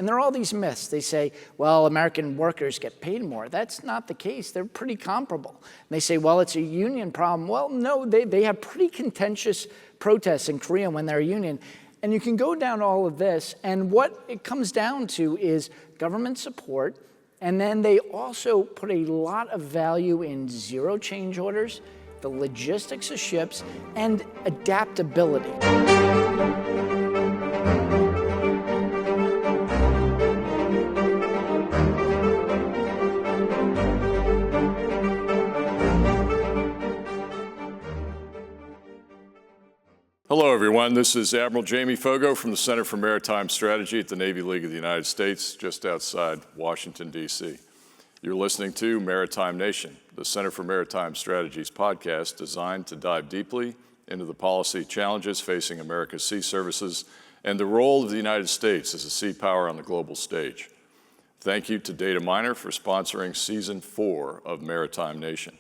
And there are all these myths. They say, well, American workers get paid more. That's not the case. They're pretty comparable. And they say, well, it's a union problem. Well, no, they have pretty contentious protests in Korea when they're a union. And you can go down all of this, and what it comes down to is government support, and then they also put a lot of value in zero change orders, the logistics of ships, and adaptability. Hello, everyone. This is Admiral Jamie Foggo from the Center for Maritime Strategy at the Navy League of the United States, just outside Washington, D.C. You're listening to Maritime Nation, the Center for Maritime Strategy's podcast designed to dive deeply into the policy challenges facing America's sea services and the role of the United States as a sea power on the global stage. Thank you to Dataminr for sponsoring Season 4 of Maritime Nation.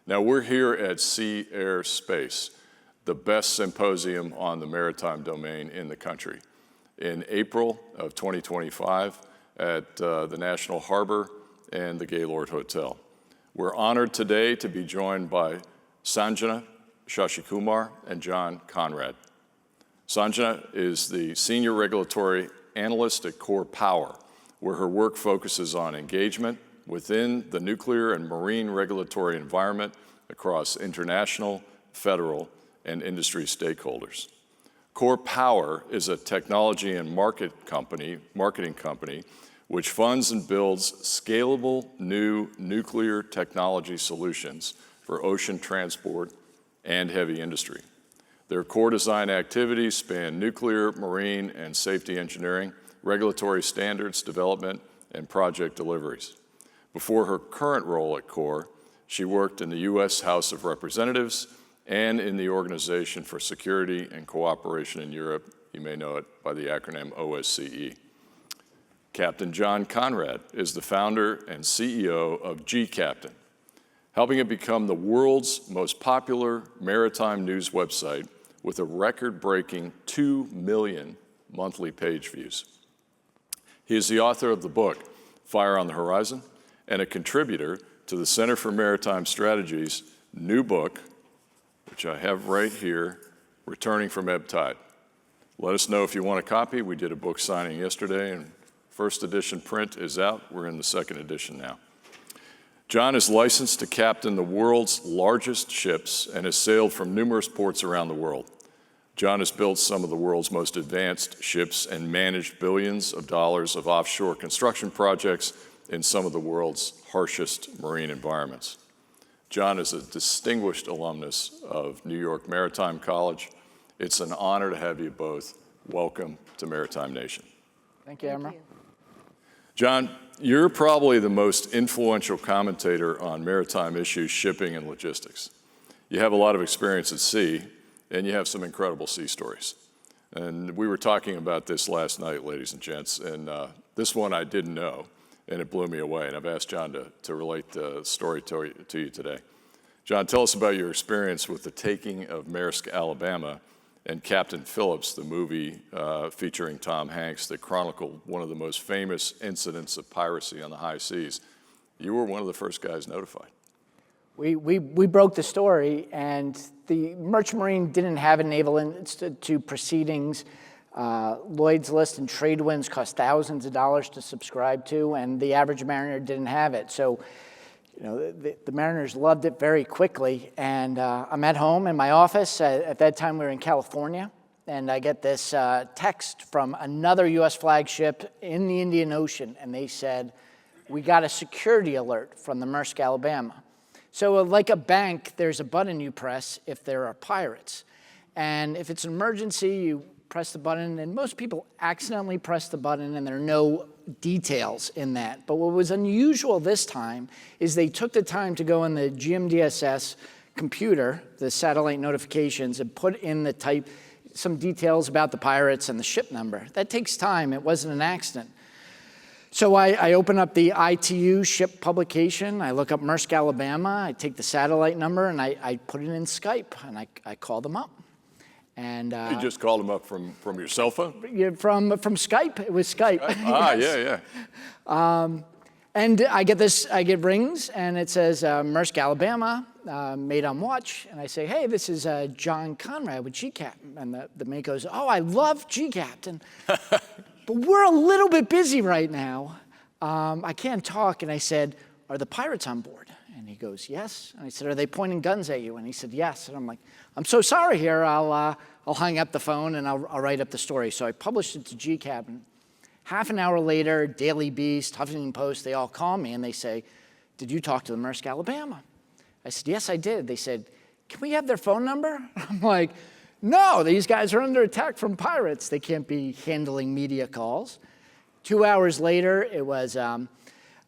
Now, we're here at Sea, Air, Space, the best symposium on the maritime domain in the country, in April of 2025 at the National Harbor and the Gaylord Hotel. We're honored today to be joined by Sanjana Shashikumar and John Konrad. Sanjana is the Senior Regulatory Analyst at Core Power, where her work focuses on engagement within the nuclear and marine regulatory environment across international, federal, and industry stakeholders. Core Power is a technology and marketing company which funds and builds scalable new nuclear technology solutions for ocean transport and heavy industry. Their core design activities span nuclear, marine, and safety engineering, regulatory standards development, and project deliveries. Before her current role at Core, she worked in the U.S. House of Representatives and in the Organization for Security and Cooperation in Europe. You may know it by the acronym OSCE. Captain John Konrad is the founder and CEO of G-Captain, helping it become the world's most popular maritime news website with a record-breaking 2 million monthly page views. He is the author of the book, Fire on the Horizon, and a contributor to the Center for Maritime Strategy's new book, which I have right here, Returning from Ebb Tide. Let us know if you want a copy. We did a book signing yesterday, and first edition print is out. We're in the second edition now. John is licensed to captain the world's largest ships and has sailed from numerous ports around the world. John has built some of the world's most advanced ships and managed billions of dollars of offshore construction projects in some of the world's harshest marine environments. John is a distinguished alumnus of New York Maritime College. It's an honor to have you both. Welcome to Maritime Nation. Thank you, Admiral. John, you're probably the most influential commentator on maritime issues, shipping, and logistics. You have a lot of experience at sea, and you have some incredible sea stories. And we were talking about this last night, ladies and gents, and this one I didn't know, and it blew me away. And I've asked John to relate the story to you today. John, tell us about your experience with the taking of Maersk Alabama and Captain Phillips, the movie featuring Tom Hanks that chronicled one of the most famous incidents of piracy on the high seas. You were one of the first guys notified. We broke the story, and the Merchant Marine didn't have a naval institute proceedings. Lloyd's List and trade winds cost thousands of dollars to subscribe to, and the average mariner didn't have it. So, you know, the mariners loved it very quickly. And I'm at home in my office. At that time, we were in California, and I get this text from another U.S. flagship in the Indian Ocean, and they said, "We got a security alert from the Maersk Alabama." So, like a bank, there's a button you press if there are pirates, and if it's an emergency, you press the button, and most people accidentally press the button and there are no details in that. But what was unusual this time is they took the time to go in the GMDSS computer, the satellite notifications, and put in some details about the pirates and the ship number. That takes time. It wasn't an accident. So I open up the ITU ship publication, I look up Maersk Alabama, I take the satellite number and I put it in Skype and I call them up. And You just called him up from your cell phone? from Skype. It was Skype. Ah, Yes. yeah. And I get rings, and it says Maersk Alabama, mate on watch. And I say, hey, this is John Konrad with GCAP. And the mate goes, oh, I love GCAP. But we're a little bit busy right now. I can't talk. And I said, are the pirates on board? And he goes, yes. And I said, are they pointing guns at you? And he said, yes. And I'm like, I'm so sorry here. I'll hang up the phone and I'll write up the story. So I published it to GCAP. And half an hour later, Daily Beast, Huffington Post, they all call me and they say, did you talk to the Maersk Alabama? I said, yes, I did. They said, can we have their phone number? I'm like, no, these guys are under attack from pirates. They can't be handling media calls. 2 hours later, it was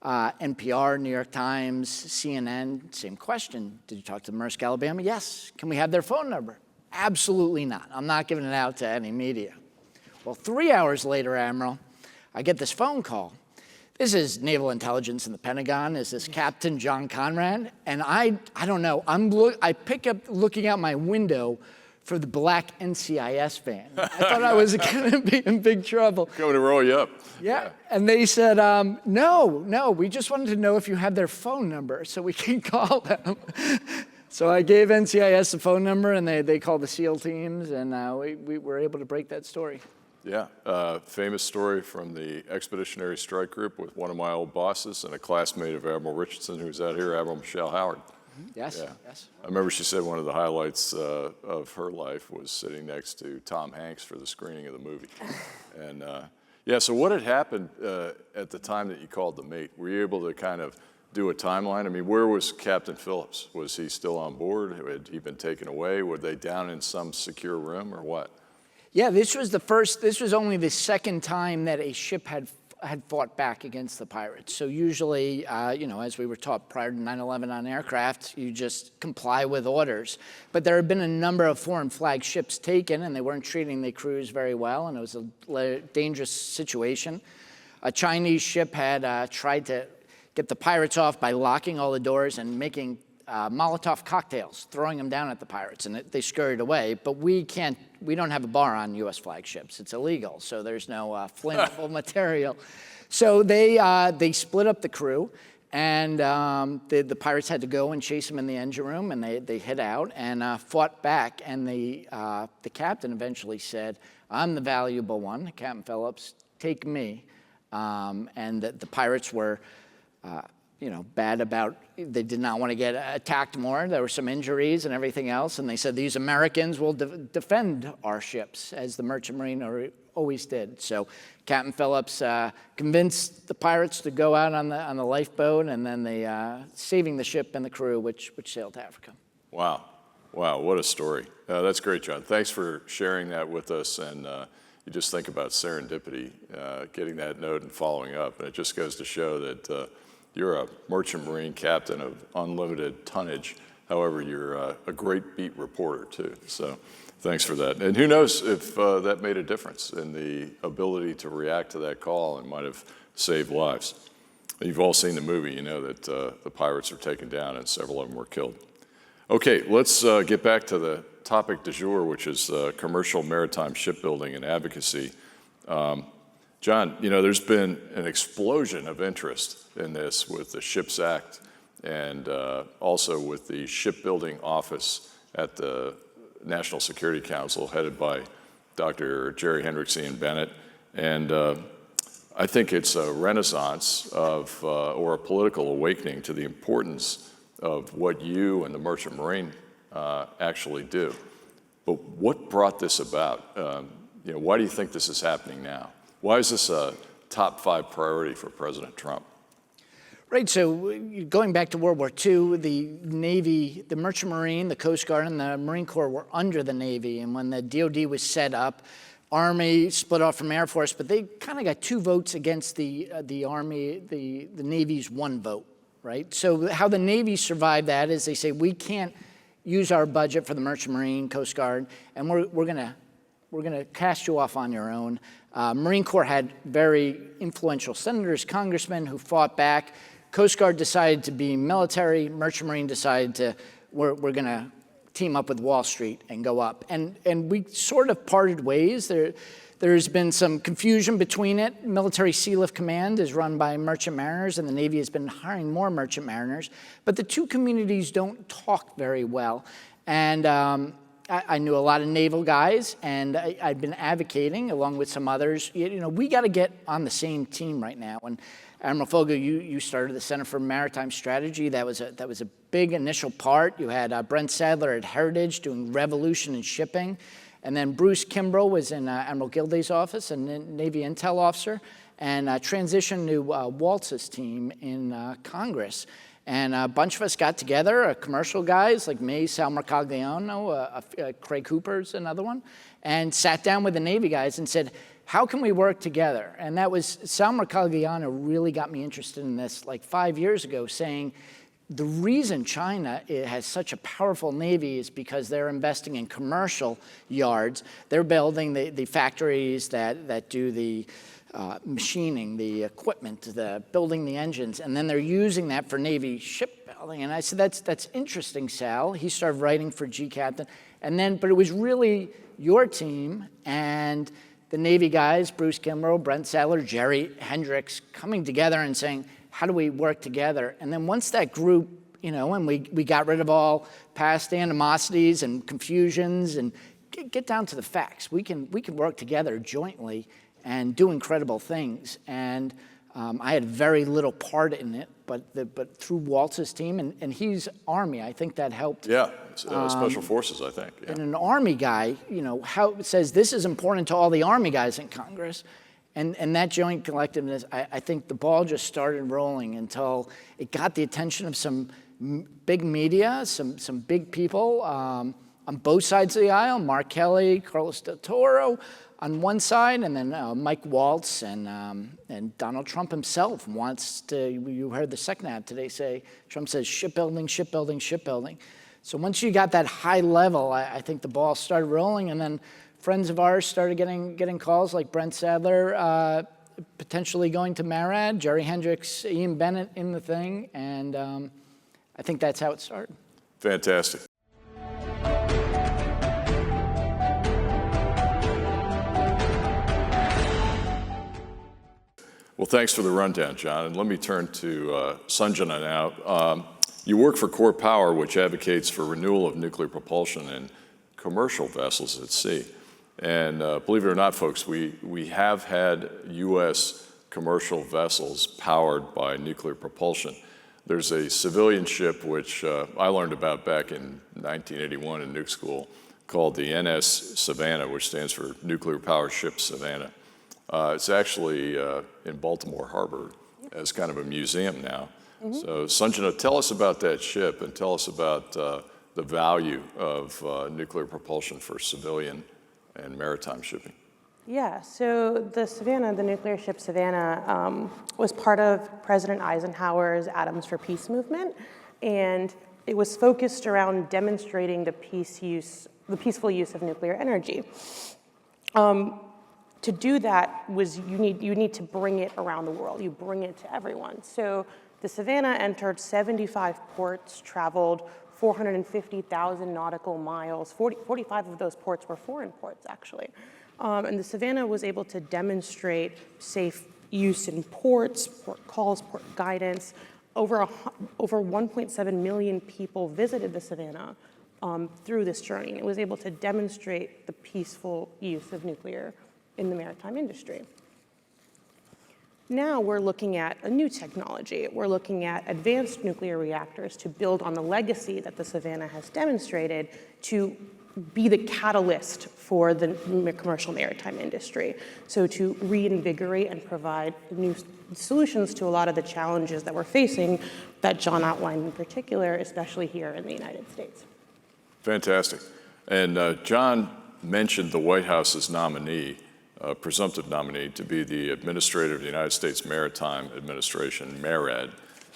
NPR, New York Times, CNN, same question. Did you talk to the Maersk Alabama? Yes. Can we have their phone number? Absolutely not. I'm not giving it out to any media. Well, 3 hours later, Admiral, I get this phone call. This is Naval Intelligence in the Pentagon. This is Captain John Konrad. And I don't know, I pick up looking out my window for the black NCIS van. I thought I was gonna be in big trouble. Coming to roll you up. Yeah, and they said, no, we just wanted to know if you had their phone number so we can call them. So I gave NCIS the phone number, and they called the SEAL teams, and we were able to break that story. Yeah, famous story from the Expeditionary Strike Group with one of my old bosses and a classmate of Admiral Richardson, who's out here, Admiral Michelle Howard. Yes, Yeah. yes. I remember she said one of the highlights of her life was sitting next to Tom Hanks for the screening of the movie. And yeah, so what had happened at the time that you called the mate? Were you able to kind of do a timeline? I mean, where was Captain Phillips? Was he still on board? Had he been taken away? Were they down in some secure room or what? Yeah, this was only the second time that a ship had fought back against the pirates. So usually, as we were taught prior to 9/11 on aircraft, you just comply with orders. But there had been a number of foreign flag ships taken, and they weren't treating the crews very well, and it was a dangerous situation. A Chinese ship had tried to get the pirates off by locking all the doors and making Molotov cocktails, throwing them down at the pirates, and they scurried away. But we don't have a bar on U.S. flagships. It's illegal, so there's no flammable material. So they split up the crew, and the pirates had to go and chase them in the engine room, and they hid out and fought back. And the captain eventually said, "I'm the valuable one, Captain Phillips. Take me." And the pirates were bad about, they did not want to get attacked more. There were some injuries and everything else. And they said, these Americans will defend our ships, as the Merchant Marine always did. So Captain Phillips convinced the pirates to go out on the lifeboat, and then they saving the ship and the crew, which sailed to Africa. Wow, what a story. That's great, John. Thanks for sharing that with us. And you just think about serendipity, getting that note and following up. And it just goes to show that you're a merchant marine captain of unlimited tonnage. However, you're a great beat reporter, too. So thanks for that. And who knows if that made a difference in the ability to react to that call and might have saved lives. You've all seen the movie. You know that the pirates were taken down and several of them were killed. Okay, let's get back to the topic du jour, which is commercial maritime shipbuilding and advocacy. John, there's been an explosion of interest in this with the SHIPS Act and also with the Shipbuilding Office at the National Security Council, headed by Dr. Jerry Hendrickson Bennett. And I think it's a renaissance of, or a political awakening to the importance of what you and the Merchant Marine actually do. But what brought this about? Why do you think this is happening now? Why is this a top 5 priority for President Trump? Right, so going back to World War II, the Navy, the Merchant Marine, the Coast Guard, and the Marine Corps were under the Navy. And when the DOD was set up, Army split off from Air Force, but they kind of got 2 votes against the Army, the Navy's 1 vote, right? So how the Navy survived that is they say, we can't use our budget for the Merchant Marine, Coast Guard, and we're gonna cast you off on your own. Marine Corps had very influential senators, congressmen who fought back. Coast Guard decided to be military. Merchant Marine decided we're gonna team up with Wall Street and go up. And we sort of parted ways. There's been some confusion between it. Military Sealift Command is run by merchant mariners, and the Navy has been hiring more merchant mariners. But the two communities don't talk very well. And I knew a lot of naval guys, and I'd been advocating, along with some others, we got to get on the same team right now. And Admiral Foggo, you started the Center for Maritime Strategy. That was a big initial part. You had Brent Sadler at Heritage doing revolution in shipping. And then Bruce Kimbrell was in Admiral Gilday's office, a Navy intel officer, and transitioned to Waltz's team in Congress. And a bunch of us got together, commercial guys like me, Sal Mercogliano, Craig Hooper's another one, and sat down with the Navy guys and said, how can we work together? And that was, Sal Mercogliano really got me interested in this like 5 years ago, saying the reason China has such a powerful Navy is because they're investing in commercial yards. They're building the factories that do the machining, the equipment, building the engines, and then they're using that for Navy shipbuilding. And I said, that's interesting, Sal. He started writing for G-Captain. But it was really your team and the Navy guys, Bruce Kimbrell, Brent Sadler, Jerry Hendricks, coming together and saying, how do we work together? And then once that group, and we got rid of all past animosities and confusions and get down to the facts. We can work together jointly and do incredible things. And I had very little part in it, but through Waltz's team, and he's Army, I think that helped. Yeah, Special Forces, I think. Yeah. And an Army guy, how it says this is important to all the Army guys in Congress. And that joint collectiveness, I think the ball just started rolling until it got the attention of some big media, some big people on both sides of the aisle, Mark Kelly, Carlos Del Toro on one side, and then Mike Waltz and Donald Trump himself wants to, you heard the second ad today say, Trump says shipbuilding, shipbuilding, shipbuilding. So once you got that high level, I think the ball started rolling, and then friends of ours started getting calls like Brent Sadler, potentially going to MARAD, Jerry Hendricks, Ian Bennett in the thing, and I think that's how it started. Fantastic. Well, thanks for the rundown, John. And let me turn to Sanjana now. You work for Core Power, which advocates for renewal of nuclear propulsion in commercial vessels at sea. And believe it or not, folks, we have had U.S. commercial vessels powered by nuclear propulsion. There's a civilian ship, which I learned about back in 1981 in nuke school, called the NS Savannah, which stands for Nuclear Power Ship Savannah. It's actually in Baltimore Harbor as kind of a museum now. Mm-hmm. So Sanjana, tell us about that ship and tell us about the value of nuclear propulsion for civilian and maritime shipping. Yeah, so the Savannah, the nuclear ship Savannah, was part of President Eisenhower's Atoms for Peace movement, and it was focused around demonstrating the peaceful use of nuclear energy. To do that you need to bring it around the world. You bring it to everyone. So the Savannah entered 75 ports, traveled 450,000 nautical miles. 45 of those ports were foreign ports, actually. And the Savannah was able to demonstrate safe use in ports, port calls, port guidance. Over 1.7 million people visited the Savannah through this journey. It was able to demonstrate the peaceful use of nuclear in the maritime industry. Now we're looking at a new technology. We're looking at advanced nuclear reactors to build on the legacy that the Savannah has demonstrated to be the catalyst for the commercial maritime industry. So to reinvigorate and provide new solutions to a lot of the challenges that we're facing that John outlined in particular, especially here in the United States. Fantastic. And John mentioned the White House's nominee, presumptive nominee, to be the administrator of the United States Maritime Administration, MARAD,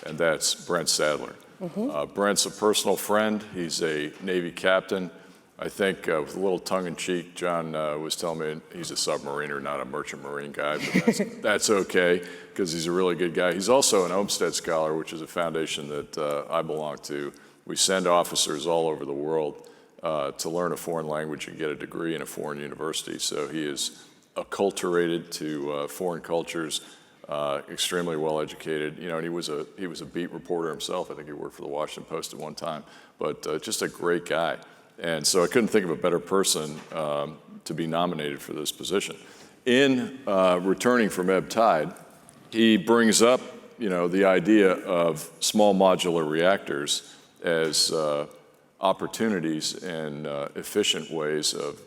and that's Brent Sadler. Mm-hmm. Brent's a personal friend. He's a Navy captain. I think with a little tongue-in-cheek, John was telling me he's a submariner, not a merchant marine guy, but that's okay, because he's a really good guy. He's also an Olmsted Scholar, which is a foundation that I belong to. We send officers all over the world to learn a foreign language and get a degree in a foreign university. So he is acculturated to foreign cultures, extremely well educated. You know, and he was a beat reporter himself. I think he worked for the Washington Post at one time, but just a great guy. And so I couldn't think of a better person to be nominated for this position. In returning from Ebb Tide, he brings up, you know, the idea of small modular reactors as opportunities and efficient ways of,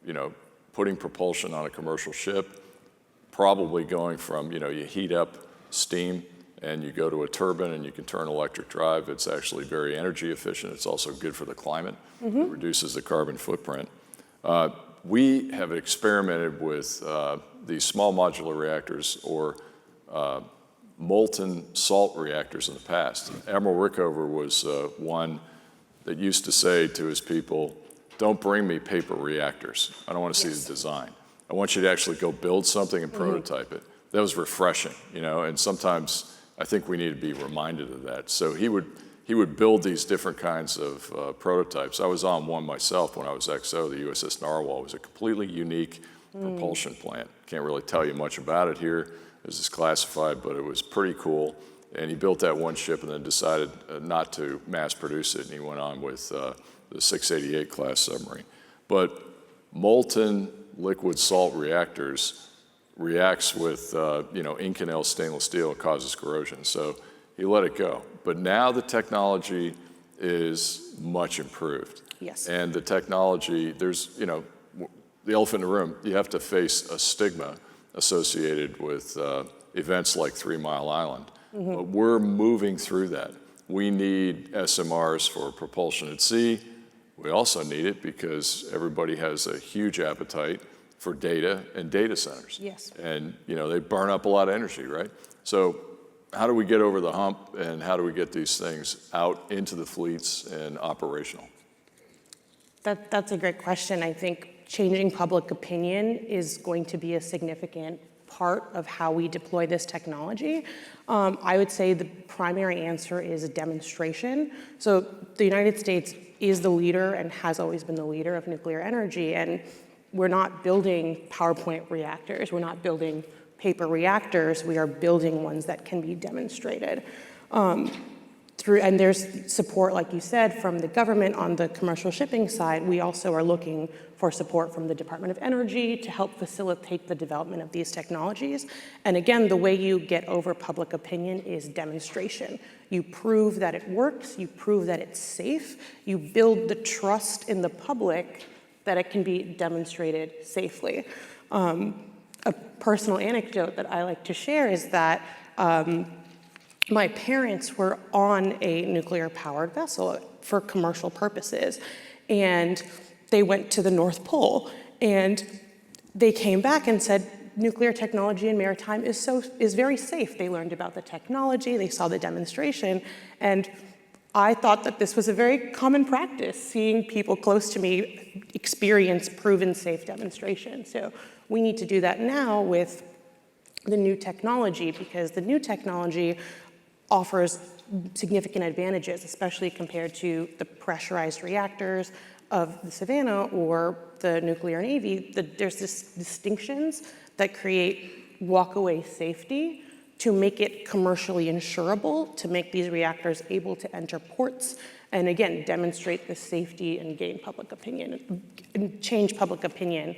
you know, putting propulsion on a commercial ship, probably going from, you know, you heat up steam and you go to a turbine and you can turn electric drive. It's actually very energy efficient. It's also good for the climate. It reduces the carbon footprint. We have experimented with these small modular reactors or molten salt reactors in the past. Admiral Rickover was one that used to say to his people, don't bring me paper reactors. I don't want to see the design. I want you to actually go build something and prototype it. That was refreshing, you know, and sometimes I think we need to be reminded of that. So he would build these different kinds of prototypes. I was on one myself when I was XO, the USS Narwhal. It was a completely unique propulsion plant. Can't really tell you much about it here. This is classified, but it was pretty cool. And he built that one ship and then decided not to mass produce it, and he went on with the 688 class submarine. But molten liquid salt reactors reacts with you know, Inconel stainless steel. It causes corrosion. So he let it go. But now the technology is much improved. Yes. And the technology, there's, you know, the elephant in the room, you have to face a stigma associated with events like 3 Mile Island. But we're moving through that. We need SMRs for propulsion at sea. We also need it because everybody has a huge appetite for data and data centers. Yes. And, you know, they burn up a lot of energy, right? So how do we get over the hump and how do we get these things out into the fleets and operational? That's a great question. I think changing public opinion is going to be a significant part of how we deploy this technology. I would say the primary answer is a demonstration. So the United States is the leader and has always been the leader of nuclear energy, and we're not building PowerPoint reactors. We're not building paper reactors. We are building ones that can be demonstrated. And there's support, like you said, from the government on the commercial shipping side. We also are looking for support from the Department of Energy to help facilitate the development of these technologies. And again, the way you get over public opinion is demonstration. You prove that it works, you prove that it's safe, you build the trust in the public that it can be demonstrated safely. A personal anecdote that I like to share is that my parents were on a nuclear-powered vessel for commercial purposes, and they went to the North Pole, and they came back and said, nuclear technology in maritime is very safe. They learned about the technology, they saw the demonstration, and I thought that this was a very common practice, seeing people close to me experience proven safe demonstration. So we need to do that now with the new technology, because the new technology offers significant advantages, especially compared to the pressurized reactors of the Savannah or the nuclear Navy. There's this distinctions that create walkaway safety to make it commercially insurable, to make these reactors able to enter ports, and again, demonstrate the safety and gain public opinion, and change public opinion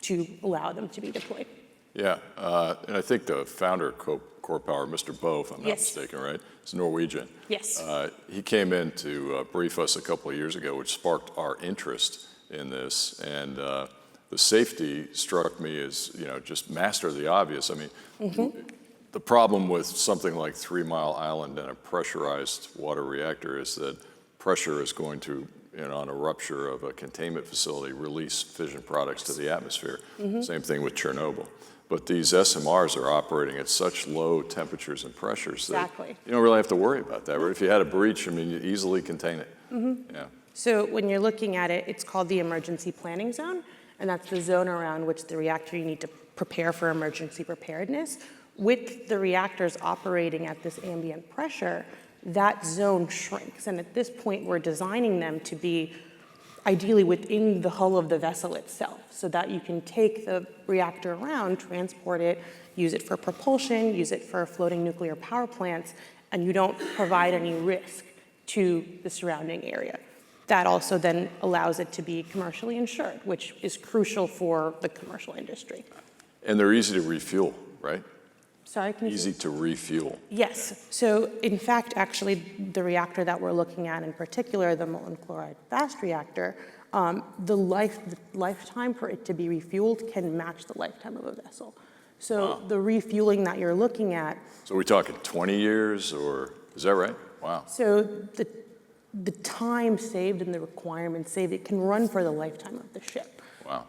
to allow them to be deployed. Yeah, and I think the founder of Core Power, Mr. Boe, if I'm not mistaken, right? He's Norwegian. Yes. He came in to brief us a couple of years ago, which sparked our interest in this. And the safety struck me as, you know, just master the obvious. I mean, the problem with something like 3 Mile Island and a pressurized water reactor is that pressure is going to, you know, on a rupture of a containment facility, release fission products to the atmosphere. Same thing with Chernobyl. But these SMRs are operating at such low temperatures and pressures that you don't really have to worry about that. Right? If you had a breach, I mean, you easily contain it. Yeah. So when you're looking at it, it's called the emergency planning zone, and that's the zone around which the reactor you need to prepare for emergency preparedness. With the reactors operating at this ambient pressure, that zone shrinks. And at this point, we're designing them to be ideally within the hull of the vessel itself, so that you can take the reactor around, transport it, use it for propulsion, use it for floating nuclear power plants, and you don't provide any risk to the surrounding area. That also then allows it to be commercially insured, which is crucial for the commercial industry. And they're easy to refuel, right? Sorry, can you Easy to refuel. Yes. So in fact, actually, the reactor that we're looking at in particular, the molten chloride fast reactor, the lifetime for it to be refueled can match the lifetime of a vessel. So the refueling that you're looking at. So we're talking 20 years, or is that right? Wow. So the time saved and the requirements saved, it can run for the lifetime of the ship. Wow.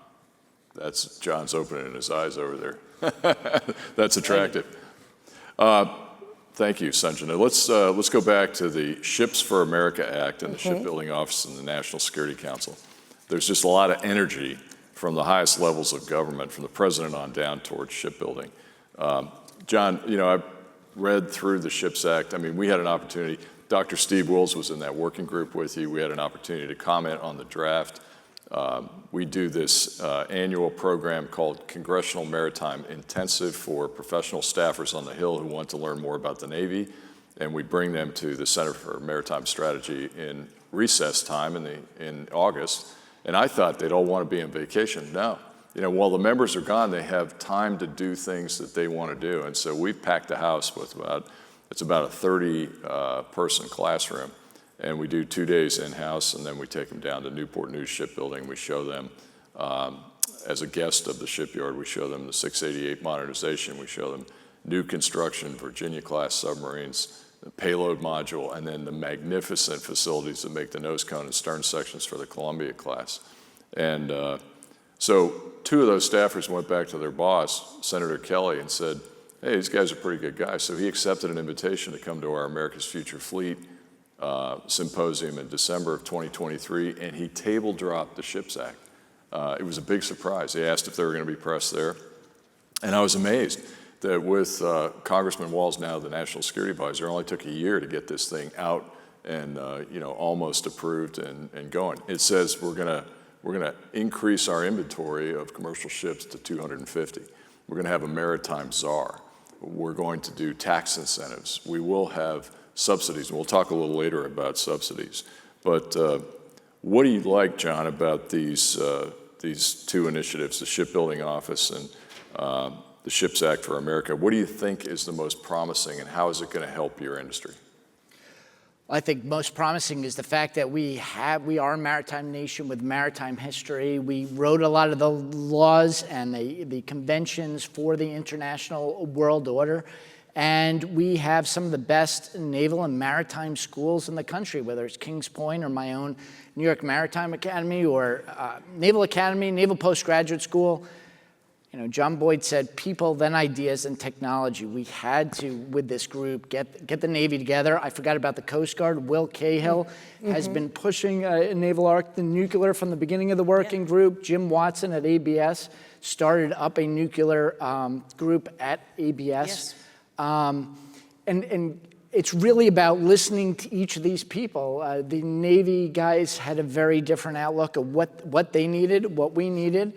That's John's opening his eyes over there. That's attractive. Thank you, Sanjana. Let's go back to the Ships for America Act and the Shipbuilding Office and the National Security Council. There's just a lot of energy from the highest levels of government, from the president on down towards shipbuilding. John, I read through the Ships Act. I mean, we had an opportunity. Dr. Steve Wills was in that working group with you. We had an opportunity to comment on the draft. We do this annual program called Congressional Maritime Intensive for professional staffers on the Hill who want to learn more about the Navy, and we bring them to the Center for Maritime Strategy in recess time in August. And I thought they'd all want to be on vacation. No, while the members are gone, they have time to do things that they want to do. And so we've packed the house with about a 30-person classroom. And we do 2 days in-house, and then we take them down to Newport News Shipbuilding. We show them, as a guest of the shipyard, we show them the 688 modernization. We show them new construction, Virginia-class submarines, the payload module, and then the magnificent facilities that make the nose cone and stern sections for the Columbia-class. And so 2 of those staffers went back to their boss, Senator Kelly, and said, hey, these guys are pretty good guys. So he accepted an invitation to come to our America's Future Fleet symposium in December of 2023, and he table dropped the Ships Act. It was a big surprise. They asked if they were going to be pressed there, and I was amazed that with Congressman Walz, now the National Security Advisor, it only took a year to get this thing out and almost approved and going. It says we're gonna increase our inventory of commercial ships to 250. We're gonna have a maritime czar. We're going to do tax incentives. We will have subsidies. We'll talk a little later about subsidies. But what do you like, John, about these 2 initiatives, the Shipbuilding Office and the Ships Act for America? What do you think is the most promising, and how is it going to help your industry? I think most promising is the fact that we are a maritime nation with maritime history. We wrote a lot of the laws and the conventions for the international world order. And we have some of the best naval and maritime schools in the country, whether it's Kings Point or my own New York Maritime Academy or Naval Academy, Naval Postgraduate School. John Boyd said, people, then ideas, and technology. We had to, with this group, get the Navy together. I forgot about the Coast Guard. Will Cahill has been pushing naval arc, the nuclear from the beginning of the working group. Jim Watson at ABS started up a nuclear group at ABS. And it's really about listening to each of these people. The Navy guys had a very different outlook of what they needed, what we needed,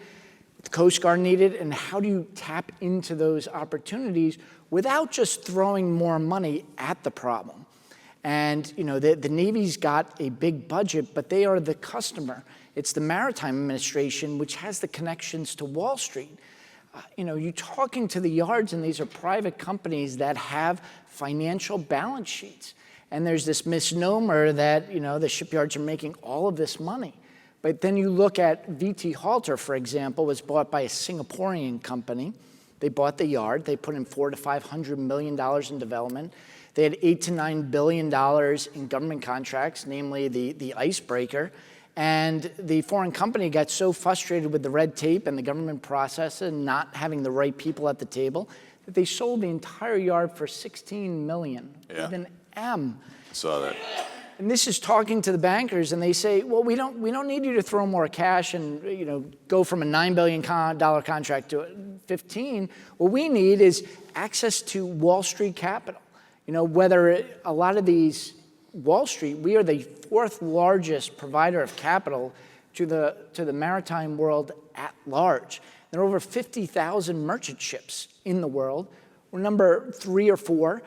the Coast Guard needed, and how do you tap into those opportunities without just throwing more money at the problem. And the Navy's got a big budget, but they are the customer. It's the Maritime Administration, which has the connections to Wall Street. You're talking to the yards, and these are private companies that have financial balance sheets. And there's this misnomer that, the shipyards are making all of this money. But then you look at VT Halter, for example, was bought by a Singaporean company. They bought the yard. They put in $400 to $500 million in development. They had $8 to $9 billion in government contracts, namely the icebreaker. And the foreign company got so frustrated with the red tape and the government process and not having the right people at the table that they sold the entire yard for $16 million with an M. Saw that. And this is talking to the bankers, and they say, well, we don't need you to throw more cash and go from a $9 billion contract to 15. What we need is access to Wall Street capital. whether a lot of these, Wall Street, we are the fourth largest provider of capital to the maritime world at large. There are over 50,000 merchant ships in the world. We're number 3 or 4.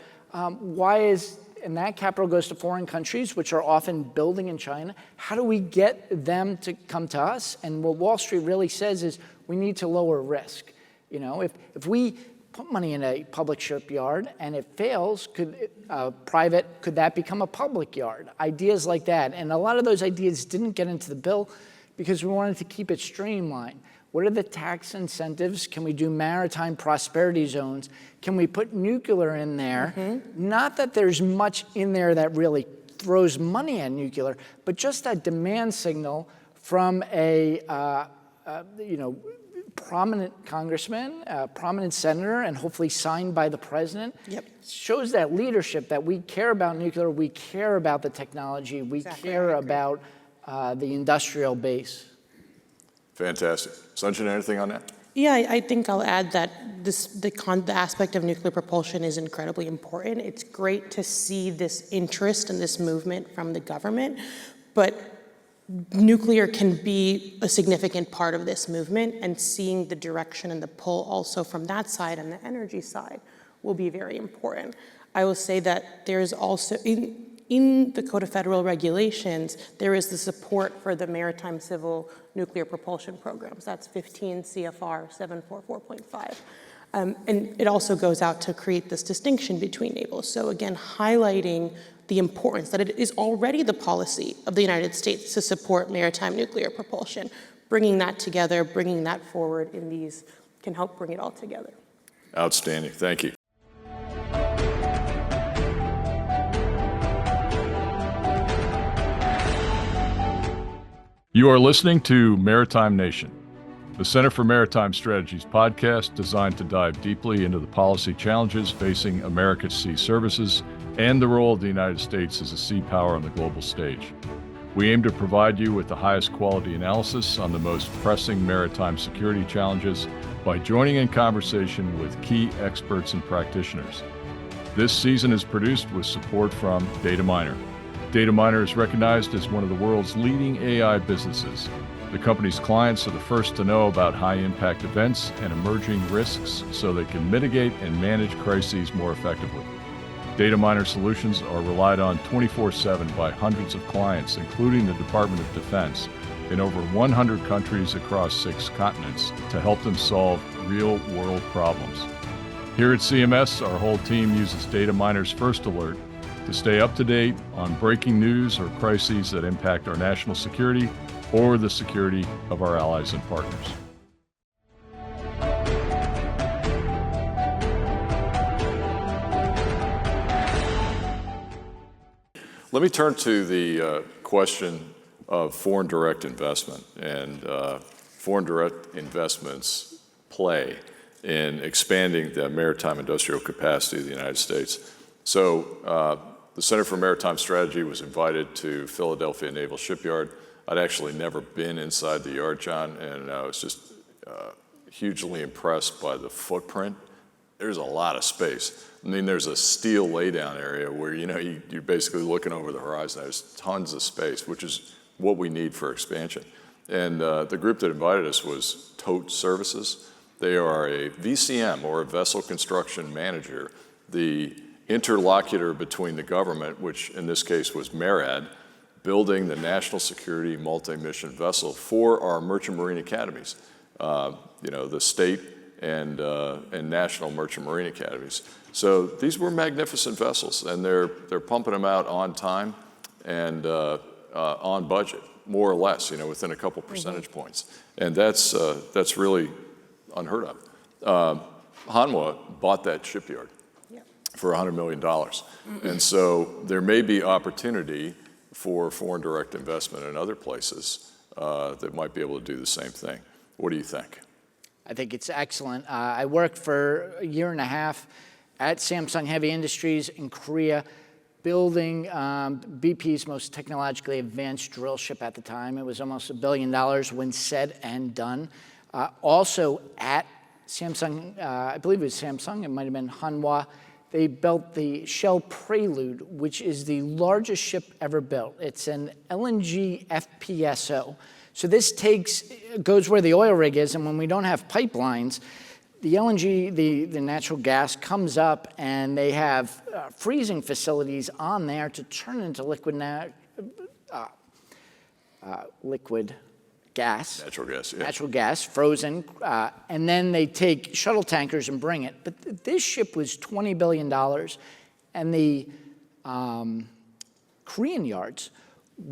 And that capital goes to foreign countries, which are often building in China. How do we get them to come to us? And what Wall Street really says is we need to lower risk. If we put money in a public shipyard and it fails, could that become a public yard? Ideas like that. And a lot of those ideas didn't get into the bill because we wanted to keep it streamlined. What are the tax incentives? Can we do maritime prosperity zones? Can we put nuclear in there? Mm-hmm. Not that there's much in there that really throws money at nuclear, but just that demand signal from a prominent congressman, prominent senator, and hopefully signed by the president. Yep. Shows that leadership that we care about nuclear, we care about the technology, we care about the industrial base. Fantastic. Sanjana, anything on that? Yeah, I think I'll add that the aspect of nuclear propulsion is incredibly important. It's great to see this interest and this movement from the government, but nuclear can be a significant part of this movement, and seeing the direction and the pull also from that side and the energy side will be very important. I will say that there's also, in the Code of Federal Regulations, there is the support for the maritime civil nuclear propulsion programs. That's 15 CFR 744.5. And it also goes out to create this distinction between naval. So again, highlighting the importance that it is already the policy of the United States to support maritime nuclear propulsion. Bringing that together, bringing that forward in these can help bring it all together. Outstanding. Thank you. You are listening to Maritime Nation, the Center for Maritime Strategies podcast designed to dive deeply into the policy challenges facing America's sea services and the role of the United States as a sea power on the global stage. We aim to provide you with the highest quality analysis on the most pressing maritime security challenges by joining in conversation with key experts and practitioners. This season is produced with support from Dataminr. Dataminr is recognized as one of the world's leading AI businesses. The company's clients are the first to know about high-impact events and emerging risks so they can mitigate and manage crises more effectively. Dataminr solutions are relied on 24/7 by hundreds of clients, including the Department of Defense, in over 100 countries across 6 continents to help them solve real-world problems. Here at CMS, our whole team uses Dataminr's First Alert to stay up to date on breaking news or crises that impact our national security or the security of our allies and partners. Let me turn to the question of foreign direct investment and foreign direct investments play in expanding the maritime industrial capacity of the United States. So the Center for Maritime Strategy was invited to Philadelphia Naval Shipyard. I'd actually never been inside the yard, John, and I was just hugely impressed by the footprint. There's a lot of space. I mean, there's a steel laydown area where, you're basically looking over the horizon. There's tons of space, which is what we need for expansion. And the group that invited us was Tote Services. They are a VCM, or a vessel construction manager, the interlocutor between the government, which in this case was MARAD, building the national security multi-mission vessel for our merchant marine academies, the state and national merchant marine academies. So these were magnificent vessels, and they're pumping them out on time and on budget, more or less, within a couple percentage points. And that's really unheard of. Hanwha bought that shipyard for $100 million. And so there may be opportunity for foreign direct investment in other places that might be able to do the same thing. What do you think? I think it's excellent. I worked for a year and a half at Samsung Heavy Industries in Korea, building BP's most technologically advanced drill ship at the time. It was almost $1 billion when said and done. Also at Samsung, I believe it was Samsung, it might have been Hanwha, they built the Shell Prelude, which is the largest ship ever built. It's an LNG FPSO. So this goes where the oil rig is, and when we don't have pipelines, the LNG, the natural gas, comes up, and they have freezing facilities on there to turn into liquid gas. Natural gas, yeah. Natural gas, frozen, and then they take shuttle tankers and bring it. But this ship was $20 billion, and the Korean yards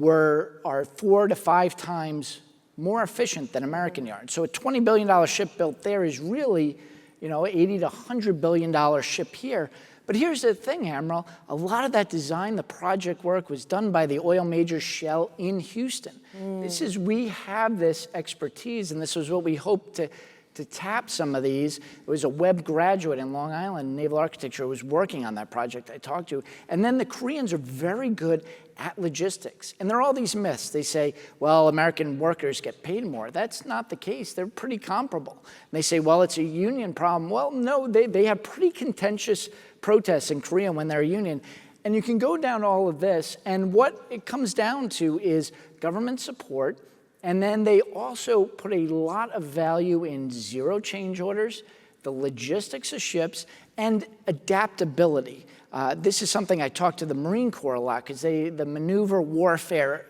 are 4 to 5 times more efficient than American yards. So a $20 billion ship built there is really, $80 to $100 billion ship here. But here's the thing, Admiral, a lot of that design, the project work, was done by the oil major Shell in Houston. We have this expertise, and this is what we hope to tap some of these. There was a Webb graduate in Long Island, naval architecture, who was working on that project I talked to. And then the Koreans are very good at logistics. And there are all these myths. They say, well, American workers get paid more. That's not the case. They're pretty comparable. And they say, well, it's a union problem. Well, no, they have pretty contentious protests in Korea when they're a union. And you can go down all of this, and what it comes down to is government support, and then they also put a lot of value in zero change orders, the logistics of ships, and adaptability. This is something I talk to the Marine Corps a lot, because the maneuver warfare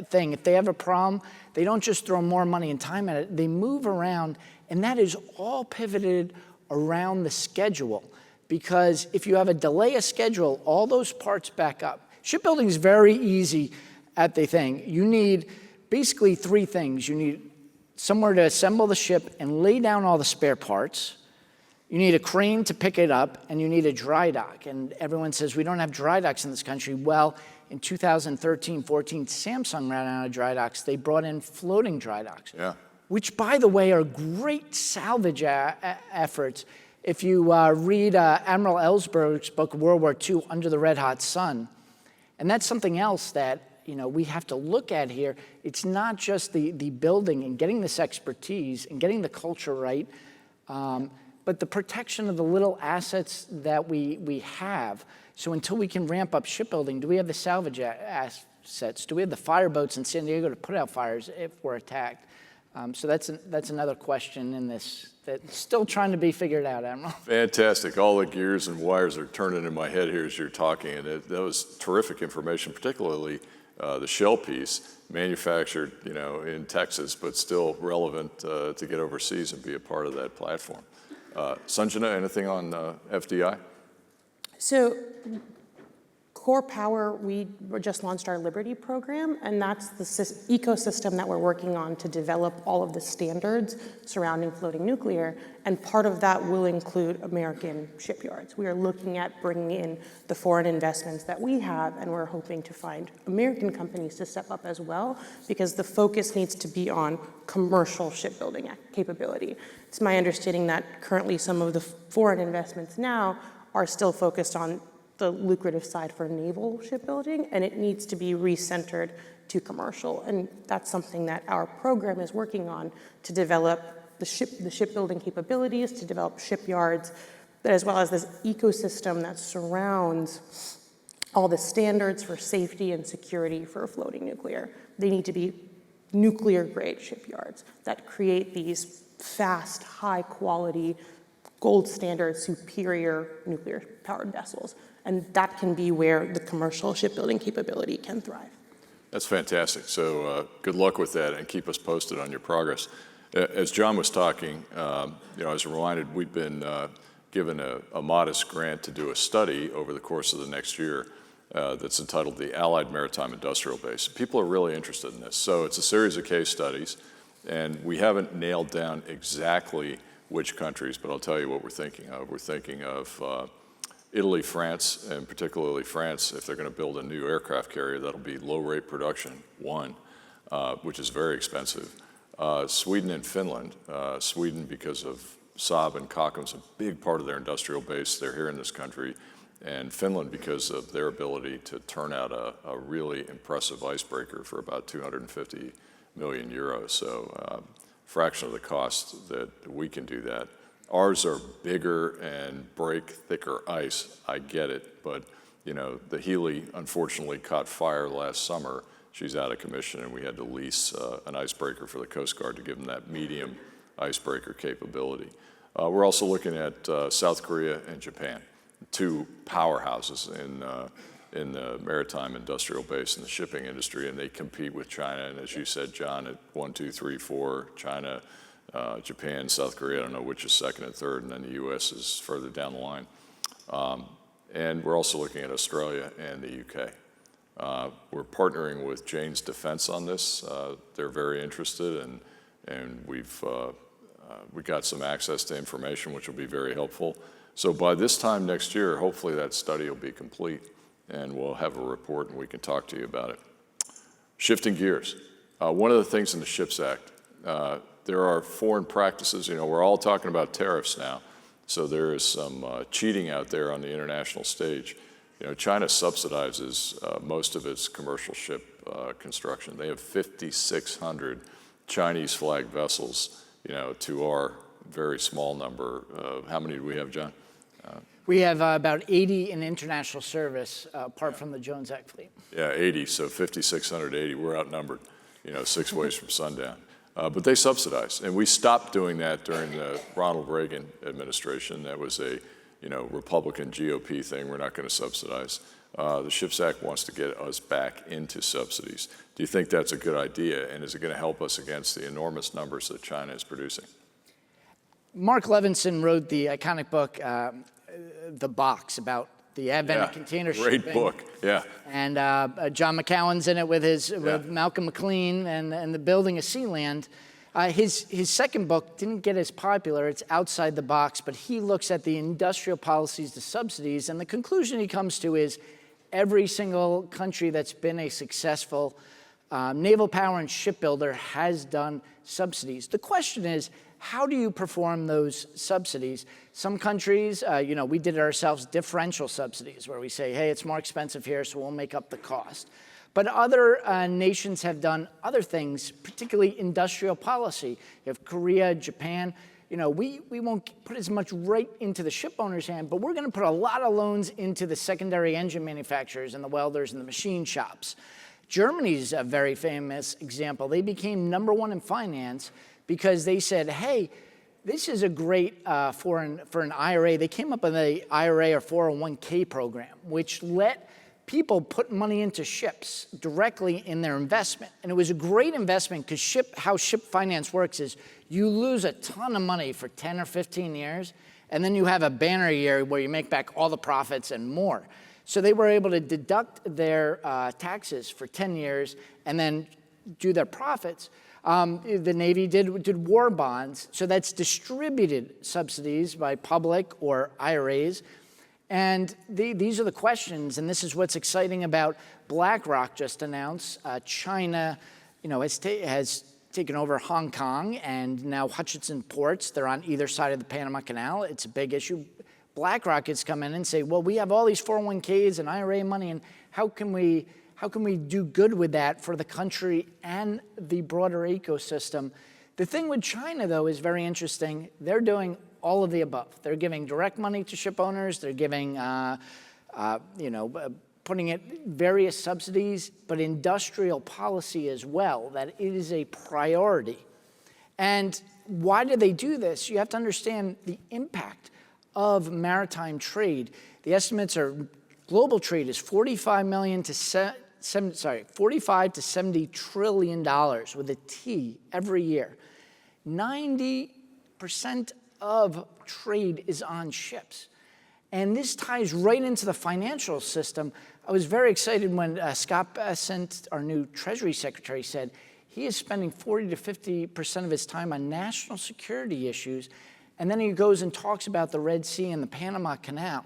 thing, if they have a problem, they don't just throw more money and time at it, they move around, and that is all pivoted around the schedule. Because if you have a delay of schedule, all those parts back up. Shipbuilding is very easy at the thing. You need basically 3 things. You need somewhere to assemble the ship and lay down all the spare parts. You need a crane to pick it up, and you need a dry dock. And everyone says, we don't have dry docks in this country. Well, in 2013, 14, Samsung ran out of dry docks. They brought in floating dry docks, which, by the way, are great salvage efforts. If you read Admiral Ellsberg's book, World War II, Under the Red Hot Sun, and that's something else that we have to look at here. It's not just the building and getting this expertise and getting the culture right, but the protection of the little assets that we have. So until we can ramp up shipbuilding, do we have the salvage assets? Do we have the fireboats in San Diego to put out fires if we're attacked? So that's another question in this that's still trying to be figured out, Admiral. Fantastic. All the gears and wires are turning in my head here as you're talking, and that was terrific information, particularly the Shell piece, manufactured in Texas, but still relevant to get overseas and be a part of that platform. Sanjana, anything on FDI? So Core Power, we just launched our Liberty program, and that's the ecosystem that we're working on to develop all of the standards surrounding floating nuclear, and part of that will include American shipyards. We are looking at bringing in the foreign investments that we have, and we're hoping to find American companies to step up as well, because the focus needs to be on commercial shipbuilding capability. It's my understanding that currently some of the foreign investments now are still focused on the lucrative side for naval shipbuilding, and it needs to be recentered to commercial. And that's something that our program is working on, to develop the shipbuilding capabilities, to develop shipyards, but as well as this ecosystem that surrounds all the standards for safety and security for floating nuclear. They need to be nuclear-grade shipyards that create these fast, high-quality, gold standard, superior nuclear-powered vessels. And that can be where the commercial shipbuilding capability can thrive. That's fantastic. So good luck with that, and keep us posted on your progress. As John was talking, I was reminded we've been given a modest grant to do a study over the course of the next year that's entitled the Allied Maritime Industrial Base. People are really interested in this. So it's a series of case studies, and we haven't nailed down exactly which countries, but I'll tell you what we're thinking of. We're thinking of Italy, France, and particularly France, if they're going to build a new aircraft carrier, that'll be low-rate production, which is very expensive. Sweden and Finland. Sweden, because of Saab and Kockum's a big part of their industrial base. They're here in this country. And Finland, because of their ability to turn out a really impressive icebreaker for about 250 million euros. So fraction of the cost that we can do that. Ours are bigger and break thicker ice. I get it, but you know, the Healy unfortunately caught fire last summer. She's out of commission, and we had to lease an icebreaker for the Coast Guard to give them that medium icebreaker capability. We're also looking at South Korea and Japan, two powerhouses in the maritime industrial base and the shipping industry, and they compete with China. And as you said, John, at 1, 2, 3, 4, China, Japan, South Korea, I don't know which is second and third, and then the US is further down the line. And we're also looking at Australia and the UK. We're partnering with Jane's Defense on this. They're very interested, and we got some access to information which will be very helpful. So by this time next year, hopefully that study will be complete, and we'll have a report and we can talk to you about it. Shifting gears, one of the things in the SHIPS Act, there are foreign practices. You know, we're all talking about tariffs now, so there is some cheating out there on the international stage. You know, China subsidizes most of its commercial ship construction. They have 5,600 Chinese flag vessels, you know, to our very small number. How many do we have, John? We have about 80 in international service, apart from the Jones Act fleet. Yeah, 80, so 5,680, we're outnumbered, you know, 6 ways from sundown. But they subsidize, and we stopped doing that during the Ronald Reagan administration. That was a, you know, Republican GOP thing. We're not going to subsidize. The SHIPS Act wants to get us back into subsidies. Do you think that's a good idea, and is it going to help us against the enormous numbers that China is producing? Mark Levinson wrote the iconic book, The Box, about the advent of container shipping. Great book, yeah. And John McCowan's in it with with Malcolm McLean and the building of Sealand. His second book didn't get as popular. It's Outside the Box, but he looks at the industrial policies, the subsidies, and the conclusion he comes to is every single country that's been a successful naval power and shipbuilder has done subsidies. The question is, how do you perform those subsidies? Some countries, you know, we did it ourselves, differential subsidies, where we say, hey, it's more expensive here, so we'll make up the cost. But other nations have done other things, particularly industrial policy. You have Korea, Japan. You know, we won't put as much right into the ship owner's hand, but we're going to put a lot of loans into the secondary engine manufacturers and the welders and the machine shops. Germany's a very famous example. They became #1 in finance because they said, hey, this is a great for an IRA. They came up with an IRA or 401k program, which let people put money into ships directly in their investment. And it was a great investment because how ship finance works is you lose a ton of money for 10 or 15 years, and then you have a banner year where you make back all the profits and more. So they were able to deduct their taxes for 10 years and then do their profits. The Navy did war bonds, so that's distributed subsidies by public or IRAs. And these are the questions, and this is what's exciting about BlackRock just announced. China, you know, has taken over Hong Kong and now Hutchinson ports. They're on either side of the Panama Canal. It's a big issue. BlackRock has come in and say, well, we have all these 401ks and IRA money, and how can we do good with that for the country and the broader ecosystem? The thing with China, though, is very interesting. They're doing all of the above. They're giving direct money to ship owners. They're giving, putting it various subsidies, but industrial policy as well, that it is a priority. And why do they do this? You have to understand the impact of maritime trade. The estimates are global trade is $45 to $70 trillion with a T every year. 90% of trade is on ships. And this ties right into the financial system. I was very excited when Scott Bessent, our new Treasury Secretary, said he is spending 40 to 50% of his time on national security issues. And then he goes and talks about the Red Sea and the Panama Canal.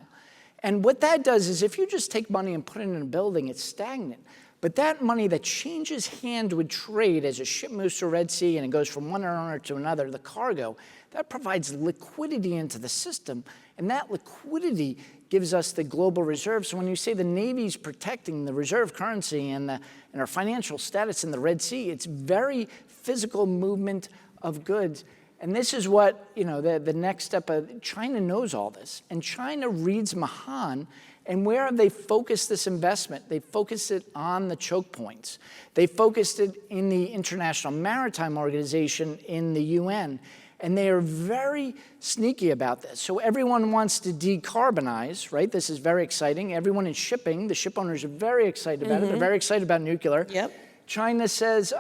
And what that does is if you just take money and put it in a building, it's stagnant. But that money that changes hand with trade as a ship moves to Red Sea and it goes from one owner to another, the cargo, that provides liquidity into the system. And that liquidity gives us the global reserve. So when you say the Navy's protecting the reserve currency and our financial status in the Red Sea, it's very physical movement of goods. And this is what, the next step of, China knows all this. And China reads Mahan, and where have they focused this investment? They focused it on the choke points. They focused it in the International Maritime Organization in the UN. And they are very sneaky about this. So everyone wants to decarbonize, right? This is very exciting. Everyone in shipping, the ship owners are very excited about it. They're very excited about nuclear. Yep. China says,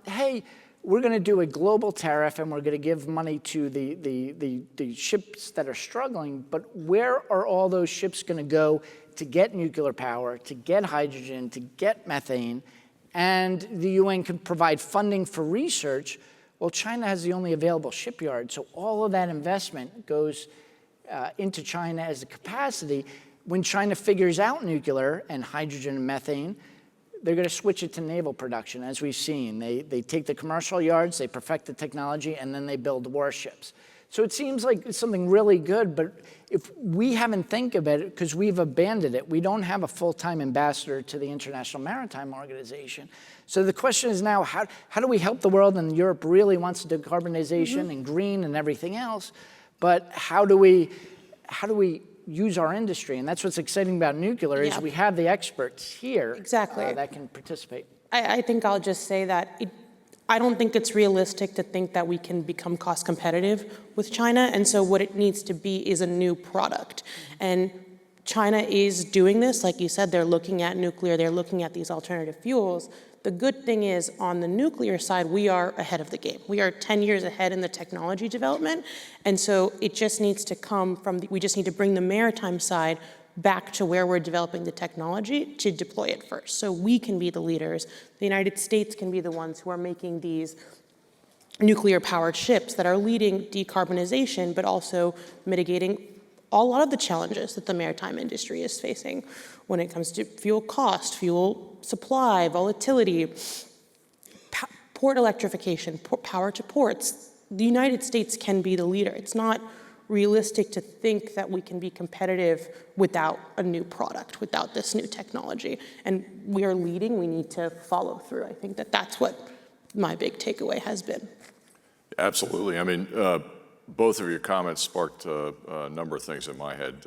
hey, we're going to do a global tariff and we're going to give money to the ships that are struggling. But where are all those ships going to go to get nuclear power, to get hydrogen, to get methane? And the UN can provide funding for research. Well, China has the only available shipyard, so all of that investment goes into China as a capacity. When China figures out nuclear and hydrogen and methane, they're going to switch it to naval production, as we've seen. They take the commercial yards, they perfect the technology, and then they build warships. So it seems like it's something really good, but if we haven't think of it, because we've abandoned it, we don't have a full-time ambassador to the International Maritime Organization. So the question is now, how do we help the world? And Europe really wants decarbonization and green and everything else, but how do we use our industry? And that's what's exciting about nuclear is we have the experts here that can participate. I think I'll just say that I don't think it's realistic to think that we can become cost competitive with China. And so what it needs to be is a new product. And China is doing this. Like you said, they're looking at nuclear. They're looking at these alternative fuels. The good thing is on the nuclear side, we are ahead of the game. We are 10 years ahead in the technology development. And so it just needs to come from, we just need to bring the maritime side back to where we're developing the technology to deploy it first. So we can be the leaders. The United States can be the ones who are making these nuclear-powered ships that are leading decarbonization, but also mitigating a lot of the challenges that the maritime industry is facing when it comes to fuel cost, fuel supply, volatility, port electrification, power to ports. The United States can be the leader. It's not realistic to think that we can be competitive without a new product, without this new technology. And we are leading, we need to follow through. I think that that's what my big takeaway has been. Absolutely. I mean, both of your comments sparked a number of things in my head.